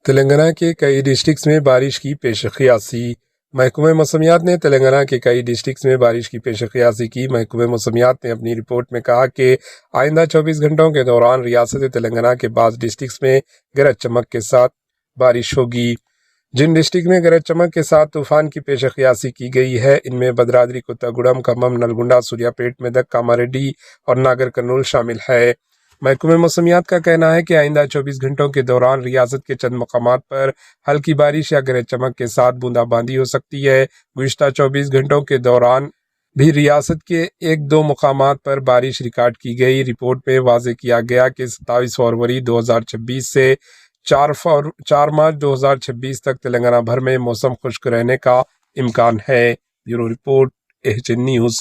تلنگانہ کے کئی ڈسٹرکٹس میں بارش کی پیش قیاسی۔ محکمہ موسمیات نے تلنگانہ کے کئی ڈسٹرکٹس میں بارش کی پیش قیاسی کی۔ محکمہ موسمیات نے اپنی رپورٹ میں کہا کہ آئندہ 24 گھنٹوں کے دوران ریاست تلنگانہ کے بعض ڈسٹرکٹس میں گرج چمک کے ساتھ بارش ہوگی۔ جن ڈسٹرکٹ میں گرج چمک کے ساتھ طوفان کی پیش قیاسی کی گئی ہے ان میں بھدرادری، کوتاگوڑم، کھمم، نلگنڈا، سوریا پیٹ، میدک، کاماریڈی اور ناگر کرنول شامل ہے۔ محکمہ موسمیات کا کہنا ہے کہ آئندہ 24 گھنٹوں کے دوران ریاست کے چند مقامات پر ہلکی بارش یا گرج چمک کے ساتھ بوندا باندی ہو سکتی ہے۔ گزشتہ 24 گھنٹوں کے دوران بھی ریاست کے 1-2 مقامات پر بارش ریکارڈ کی گئی۔ رپورٹ میں واضح کیا گیا کہ 27 فروری 2026 سے 4 مارچ 2026 تک تلنگانہ بھر میں موسم خشک رہنے کا امکان ہے۔ Bureau report, H N news.